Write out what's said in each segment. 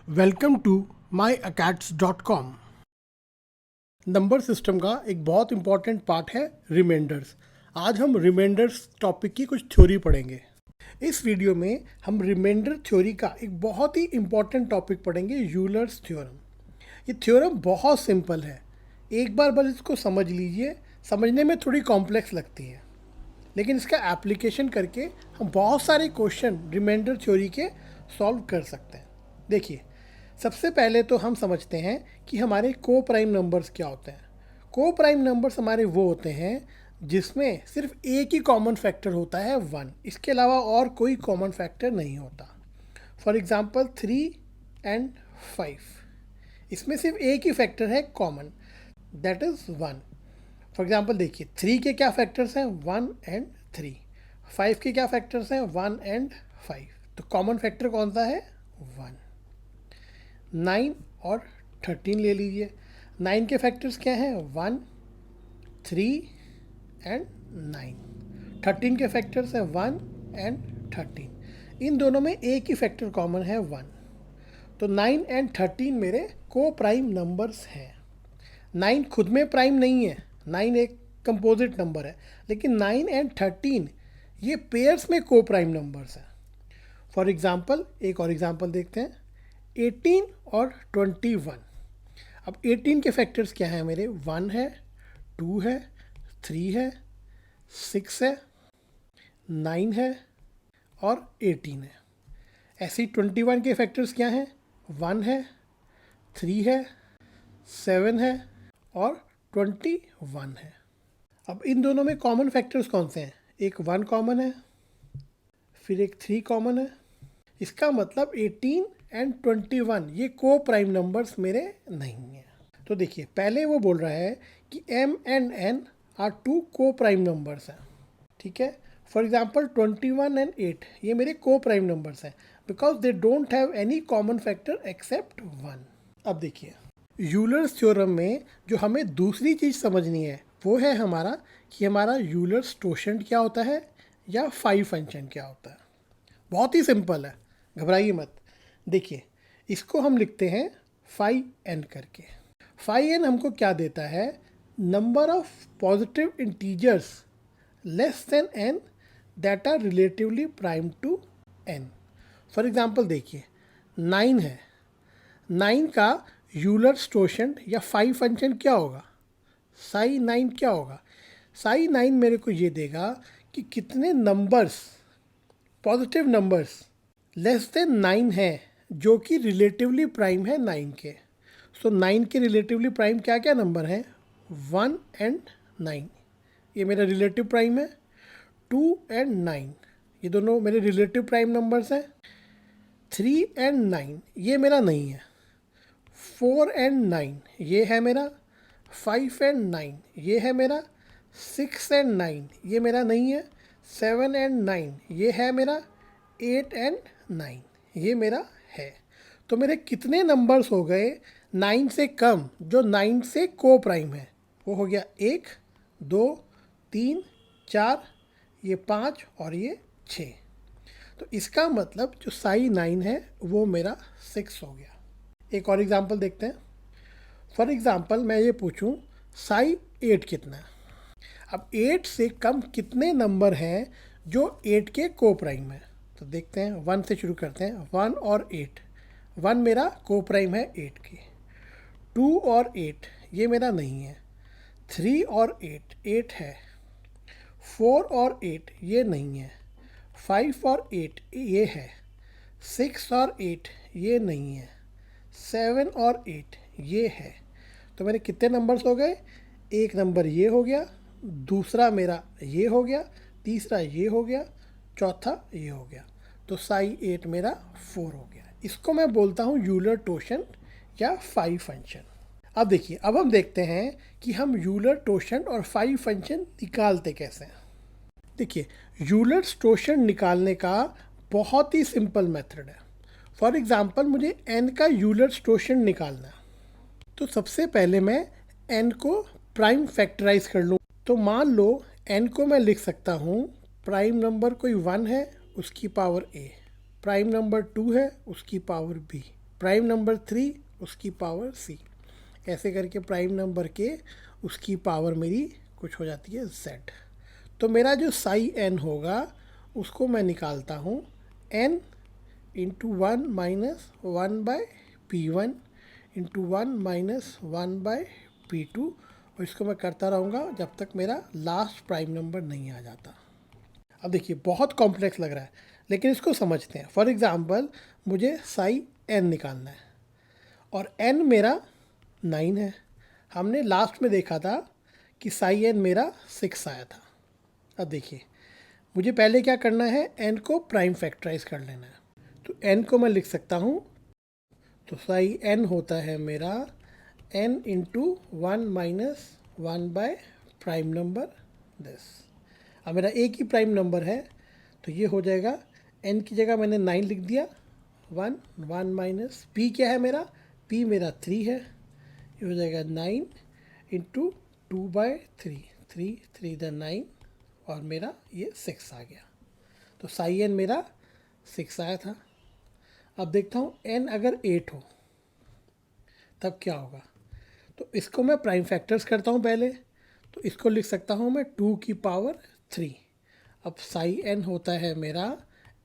Welcome to myacats.com। Number system का एक बहुत इंपॉर्टेंट पार्ट है रिमाइंडर्स। आज हम रिमाइंडर्स टॉपिक की कुछ थ्योरी पढ़ेंगे। इस वीडियो में हम रिमाइंडर थ्योरी का एक बहुत ही इंपॉर्टेंट टॉपिक पढ़ेंगे, यूलर्स थ्योरम। ये थ्योरम बहुत सिंपल है, एक बार बस इसको समझ लीजिए। समझने में थोड़ी कॉम्प्लेक्स लगती है, लेकिन इसका एप्लीकेशन करके हम बहुत सारे क्वेश्चन रिमाइंडर थ्योरी के सॉल्व कर सकते हैं। देखिए, सबसे पहले तो हम समझते हैं कि हमारे को प्राइम नंबर्स क्या होते हैं। को प्राइम नंबर्स हमारे वो होते हैं जिसमें सिर्फ एक ही कॉमन फैक्टर होता है 1, इसके अलावा और कोई कॉमन फैक्टर नहीं होता। फॉर एग्ज़ाम्पल 3 एंड 5, इसमें सिर्फ एक ही फैक्टर है common, that is 1। For example देखिए, 3 के क्या फैक्टर्स हैं, 1 एंड 3। 5 के क्या फैक्टर्स हैं, 1 एंड 5। तो कॉमन फैक्टर कौन सा है, 1। 9 और 13 ले लीजिए। 9 के फैक्टर्स क्या हैं, 1, 3 एंड 9। 13 के फैक्टर्स हैं 1 एंड 13। इन दोनों में एक ही फैक्टर कॉमन है 1। तो 9 एंड 13 मेरे को प्राइम नंबर्स हैं। 9 खुद में प्राइम नहीं है, 9 एक कंपोजिट नंबर है, लेकिन 9 एंड 13 ये पेयर्स में को प्राइम नंबर्स हैं। फॉर एग्ज़ाम्पल एक और एग्ज़ाम्पल देखते हैं, 18 और 21। अब 18 के फैक्टर्स क्या हैं मेरे, 1 है, 2 है, 3 है, 6 है, 9 है और 18 है। ऐसे ही 21 के फैक्टर्स क्या हैं, 1 है, 3 है, 7 है और 21 है। अब इन दोनों में कॉमन फैक्टर्स कौन से हैं, एक 1 कॉमन है, फिर एक 3 कॉमन है। इसका मतलब 18 एंड 21 ये को प्राइम नंबर्स मेरे नहीं हैं। तो देखिए, पहले वो बोल रहा है कि m एंड n आर 2 को प्राइम नंबर्स हैं, ठीक है। फॉर एग्जांपल 21 एंड 8 ये मेरे को प्राइम नंबर्स हैं because they don't have any common factor except 1। अब देखिए, यूलर्स थ्योरम में जो हमें दूसरी चीज़ समझनी है वो है हमारा कि हमारा यूलर्स टोशेंट क्या होता है या फाई फंक्शन क्या होता है। बहुत ही सिंपल है, घबराइए मत। देखिए, इसको हम लिखते हैं फाई एन करके। फाई एन हमको क्या देता है, number of positive integers less than n that are relatively prime to n. For example देखिए, 9 है, 9 का यूलर्स टोशेंट या फाई फंक्शन क्या होगा, साई 9 क्या होगा। साई 9 मेरे को ये देगा कि कितने numbers, positive numbers less than 9 है जो कि रिलेटिवली प्राइम है 9 के। सो 9 के रिलेटिवली प्राइम क्या क्या नंबर हैं, 1 एंड 9 ये मेरा रिलेटिव प्राइम है, 2 एंड 9 ये दोनों मेरे रिलेटिव प्राइम नंबर्स हैं, 3 एंड 9 ये मेरा नहीं है, 4 एंड 9 ये है मेरा, 5 एंड 9 ये है मेरा, 6 एंड 9 ये मेरा नहीं है, 7 एंड 9 ये है मेरा, 8 एंड 9 ये मेरा है। तो मेरे कितने नंबर्स हो गए 9 से कम जो 9 से को प्राइम है, वो हो गया 1, 2, 3, 4, ये 5 और ये 6। तो इसका मतलब जो साई 9 है वो मेरा 6 हो गया। एक और एग्जांपल देखते हैं। फॉर एग्जांपल मैं ये पूछूं साई 8 कितना है। अब 8 से कम कितने नंबर हैं जो 8 के को प्राइम है, तो देखते हैं, 1 से शुरू करते हैं। 1 और 8, 1 मेरा को प्राइम है 8 की, 2 और 8 ये मेरा नहीं है, 3 और 8 8 है, 4 और 8 ये नहीं है, 5 और 8 ये है, 6 और 8 ये नहीं है, 7 और 8 ये है। तो मेरे कितने नंबर्स हो गए, एक नंबर ये हो गया, दूसरा मेरा ये हो गया, तीसरा ये हो गया, चौथा ये हो गया। तो साई 8 मेरा 4 हो गया। इसको मैं बोलता हूँ यूलर टोशेंट या फाई फंक्शन। अब देखिए, अब हम देखते हैं कि हम यूलर टोशेंट और फाई फंक्शन निकालते कैसे हैं। देखिए, यूलर टोशेंट निकालने का बहुत ही सिंपल मेथड है। फॉर एग्जांपल मुझे n का यूलर टोशेंट निकालना है, तो सबसे पहले मैं n को प्राइम फैक्टराइज कर लूँ। तो मान लो n को मैं लिख सकता हूँ, प्राइम नंबर कोई 1 है उसकी पावर a, प्राइम नंबर 2 है उसकी पावर b, प्राइम नंबर 3 उसकी पावर c, ऐसे करके प्राइम नंबर के उसकी पावर मेरी कुछ हो जाती है z। तो मेरा जो साई n होगा उसको मैं निकालता हूँ n into 1 minus 1 by P1 into 1 minus 1 by P2, और इसको मैं करता रहूँगा जब तक मेरा लास्ट प्राइम नंबर नहीं आ जाता। अब देखिए बहुत कॉम्प्लेक्स लग रहा है, लेकिन इसको समझते हैं। फॉर एग्ज़ाम्पल मुझे साई n निकालना है और n मेरा 9 है। हमने लास्ट में देखा था कि साई n मेरा 6 आया था। अब देखिए मुझे पहले क्या करना है, n को प्राइम फैक्टराइज कर लेना है। तो n को मैं लिख सकता हूँ, तो साई n होता है मेरा n into 1 minus 1 by prime number this. अब मेरा एक ही प्राइम नंबर है तो ये हो जाएगा, n की जगह मैंने 9 लिख दिया, 1 माइनस p क्या है मेरा, p मेरा 3 है, ये हो जाएगा 9 इंटू 2 बाय 3, 3 द 9, और मेरा ये 6 आ गया। तो साई n मेरा 6 आया था। अब देखता हूँ n अगर 8 हो तब क्या होगा। तो इसको मैं प्राइम फैक्टर्स करता हूँ पहले, तो इसको लिख सकता हूँ मैं 2 की पावर 3। अब साई n होता है मेरा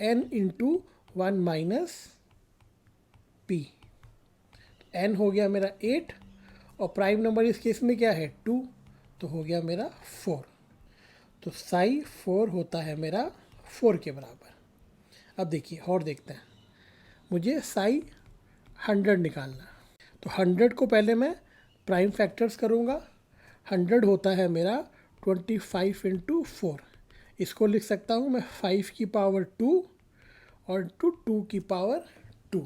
n into 1 minus p, n हो गया मेरा 8, और प्राइम नंबर इस केस में क्या है 2, तो हो गया मेरा 4। तो साई 4 होता है मेरा 4 के बराबर। अब देखिए और देखते हैं, मुझे साई 100 निकालना है। तो 100 को पहले मैं प्राइम फैक्टर्स करूँगा। 100 होता है मेरा 25 इंटू 4, इसको लिख सकता हूँ मैं 5 की पावर 2 और 2 की पावर 2।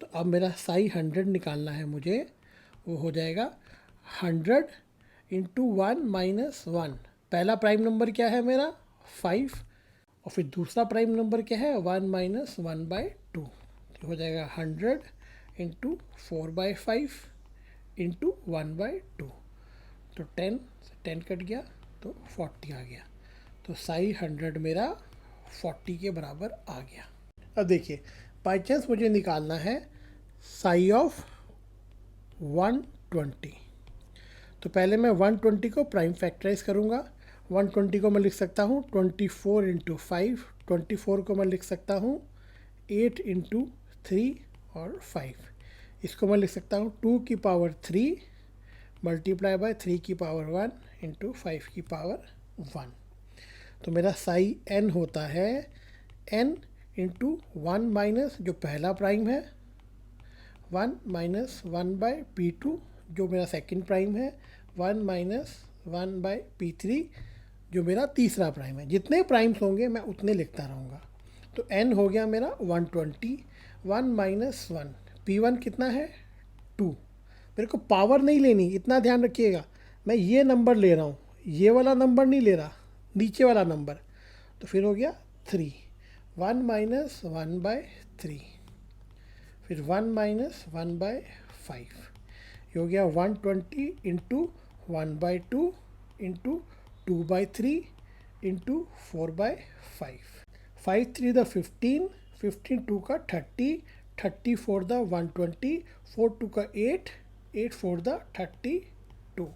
तो अब मेरा साई 100 निकालना है मुझे, वो हो जाएगा 100 इंटू 1 माइनस 1। पहला प्राइम नंबर क्या है मेरा 5, और फिर दूसरा प्राइम नंबर क्या है 1 माइनस 1 बाय 2, तो हो जाएगा 100 इंटू 4 बाई 5 इंटू 1 बाई 2। तो 10 कट गया तो 40 आ गया। तो साई 100 मेरा 40 के बराबर आ गया। अब देखिए बाई चांस मुझे निकालना है साई ऑफ 120, तो पहले मैं 120 को प्राइम फैक्टराइज करूँगा। 120 को मैं लिख सकता हूँ 24 इंटू 5, 24 को मैं लिख सकता हूँ 8 इंटू 3 और 5, इसको मैं लिख सकता हूँ 2 की पावर 3 मल्टीप्लाई बाय 3 की पावर 1 इंटू 5 की पावर 1। तो मेरा साई n होता है n इंटू 1 माइनस जो पहला प्राइम है 1 माइनस 1 बाय P2 जो मेरा सेकंड प्राइम है, 1 माइनस 1 बाय P3 जो मेरा तीसरा प्राइम है। जितने प्राइम्स होंगे मैं उतने लिखता रहूँगा। तो n हो गया मेरा 120, 1 माइनस 1, P1 कितना है 2। मेरे को पावर नहीं लेनी, इतना ध्यान रखिएगा, मैं ये नंबर ले रहा हूँ, ये वाला नंबर नहीं ले रहा, नीचे वाला नंबर। तो फिर हो गया 3, 1 माइनस 1 बाय 3, फिर 1 माइनस 1 बाय 5, ये हो गया 120 into 1 by 2 into 2 by 3 into 4 by 5, 5 3 the 15, 15 2 का 30, 30 4 द 120, 4 2 का 8, 8 4 द 32।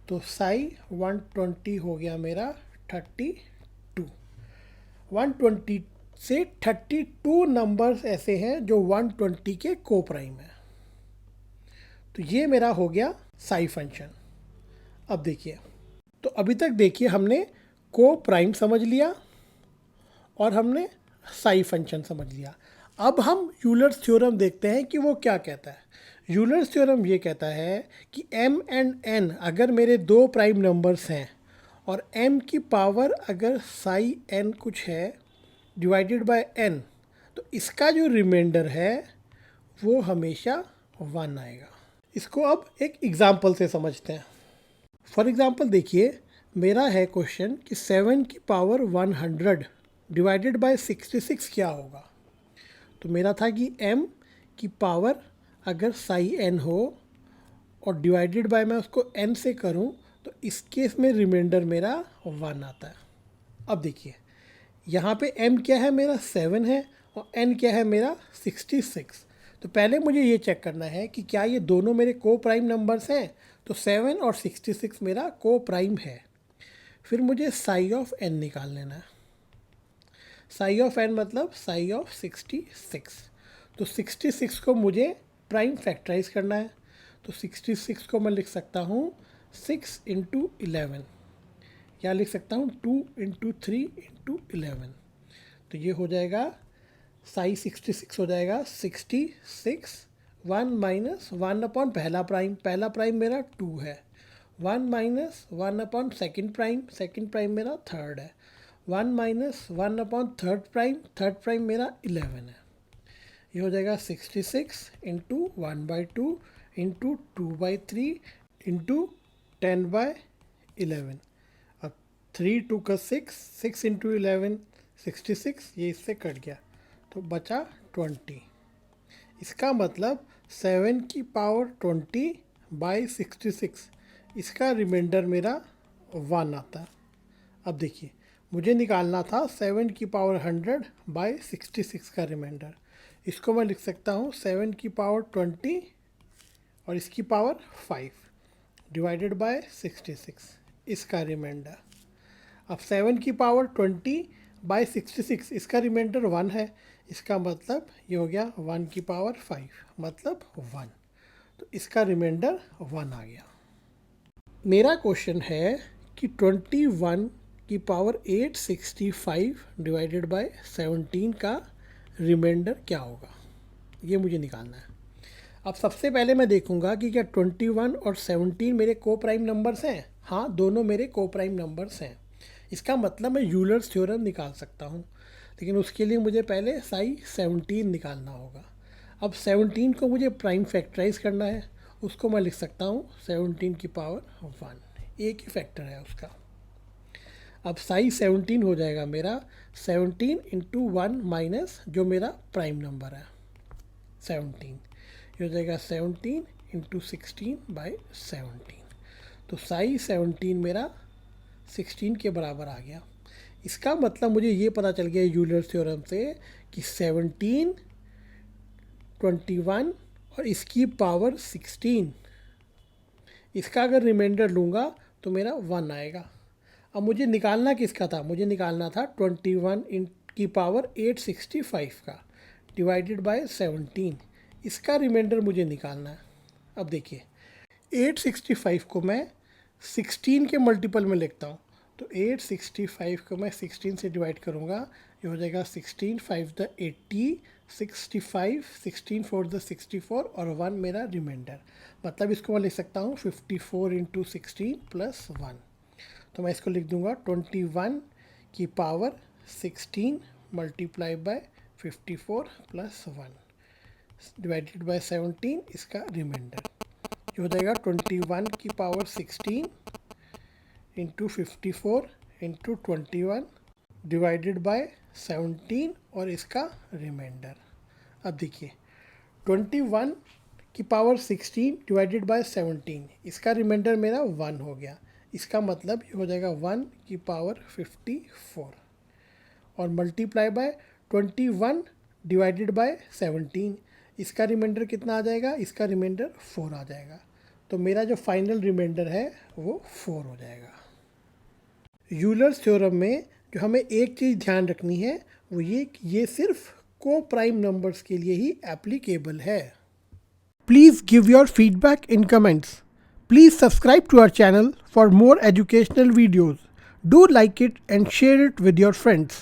तो साई 120 हो गया मेरा 32। 120 से 32 नंबर्स ऐसे हैं जो 120 के को प्राइम है। तो ये मेरा हो गया साई फंक्शन। अब देखिए, तो अभी तक देखिए हमने को प्राइम समझ लिया और हमने साई फंक्शन समझ लिया। अब हम यूलर्स थ्योरम देखते हैं कि वो क्या कहता है। यूलर्स थ्योरम ये कहता है कि m एंड n अगर मेरे दो प्राइम नंबर्स हैं और m की पावर अगर साई n कुछ है डिवाइडेड बाय n, तो इसका जो रिमाइंडर है वो हमेशा 1 आएगा। इसको अब एक एग्ज़ाम्पल से समझते हैं। फॉर एग्ज़ाम्पल देखिए, मेरा है क्वेश्चन कि 7 की पावर 100 डिवाइडेड बाय 66 क्या होगा। तो मेरा था कि m की पावर अगर साई n हो और डिवाइडेड बाय मैं उसको n से करूं तो इस केस में रिमाइंडर मेरा 1 आता है। अब देखिए यहाँ पे m क्या है मेरा 7 है और n क्या है मेरा 66। तो पहले मुझे ये चेक करना है कि क्या ये दोनों मेरे को प्राइम नंबर्स हैं। तो 7 और 66 मेरा को प्राइम है। फिर मुझे साई ऑफ n निकाल लेना है। साई ऑफ n मतलब साई ऑफ 66। तो 66 को मुझे प्राइम फैक्टराइज करना है। तो 66 को मैं लिख सकता हूँ 6 इंटू 11, या लिख सकता हूँ 2 इंटू 3 इंटू 11। तो ये हो जाएगा साई 66 हो जाएगा 66। 1 माइनस 1 अपॉन पहला प्राइम मेरा 2 है। 1 माइनस 1 अपॉन सेकेंड प्राइम मेरा थर्ड है। 1 माइनस 1 अपॉन थर्ड प्राइम मेरा 11 है। ये हो जाएगा 66 इंटू 1/2 इंटू 2/3 इंटू 10/11। अब 3 2 का 6 इंटू 11 66, ये इससे कट गया तो बचा 20। इसका मतलब 7 की पावर 20/66, इसका रिमाइंडर मेरा 1 आता है। अब देखिए मुझे निकालना था 7 की पावर 100/66 का रिमाइंडर। इसको मैं लिख सकता हूँ 7 की पावर 20 और इसकी पावर 5 डिवाइडेड बाय 66, इसका रिमाइंडर। अब 7 की पावर 20/66, इसका रिमाइंडर 1 है। इसका मतलब ये हो गया 1 की पावर 5 मतलब 1। तो इसका रिमाइंडर 1 आ गया। मेरा क्वेश्चन है कि 21 की पावर 865 डिवाइडेड बाय 17 का रिमाइंडर क्या होगा, ये मुझे निकालना है। अब सबसे पहले मैं देखूंगा कि क्या 21 और 17 मेरे को प्राइम नंबर्स हैं। हाँ, दोनों मेरे को प्राइम नंबर्स हैं। इसका मतलब मैं यूलर्स थ्योरम निकाल सकता हूँ, लेकिन उसके लिए मुझे पहले साई 17 निकालना होगा। अब 17 को मुझे प्राइम फैक्टराइज करना है। उसको मैं लिख सकता हूँ 17 की पावर 1, एक ही फैक्टर है उसका। अब साई 17 हो जाएगा मेरा 17 इंटू 1 माइनस जो मेरा प्राइम नंबर है 17, ये हो जाएगा 17 इंटू 16/17। तो साई 17 मेरा 16 के बराबर आ गया। इसका मतलब मुझे ये पता चल गया यूलर्स थ्योरम से कि 17, 21 और इसकी पावर 16, इसका अगर रिमाइंडर लूँगा तो मेरा 1 आएगा। अब मुझे निकालना किसका था, मुझे निकालना था 21 की पावर 865 का डिवाइडेड बाय 17, इसका रिमाइंडर मुझे निकालना है। अब देखिए 865 को मैं 16 के मल्टीपल में लिखता हूँ। तो 865 को मैं 16 से डिवाइड करूँगा, ये हो जाएगा 16 5 द 80, 65 16 4 द 64 और 1 मेरा रिमाइंडर। मतलब इसको मैं लिख सकता हूँ 54 इंटू 16 प्लस 1। तो मैं इसको लिख दूँगा 21 की power 16 multiply by 54 plus 1 divided by 17, इसका रिमाइंडर। ये हो जाएगा 21 की power 16 into 54 into 21 divided by 17 और इसका रिमाइंडर। अब देखिए 21 की पावर 16 डिवाइडेड बाय 17, इसका रिमाइंडर मेरा 1 हो गया। इसका मतलब ये हो जाएगा 1 की पावर 54 और मल्टीप्लाई बाय 21 डिवाइडेड बाय 17, इसका रिमाइंडर कितना आ जाएगा, इसका रिमाइंडर 4 आ जाएगा। तो मेरा जो फाइनल रिमाइंडर है वो 4 हो जाएगा। यूलर्स थ्योरम में जो हमें एक चीज़ ध्यान रखनी है वो ये कि ये सिर्फ को प्राइम नंबर्स के लिए ही एप्लीकेबल है। Please give your feedback in comments. Please subscribe to our channel for more educational videos. Do like it and share it with your friends.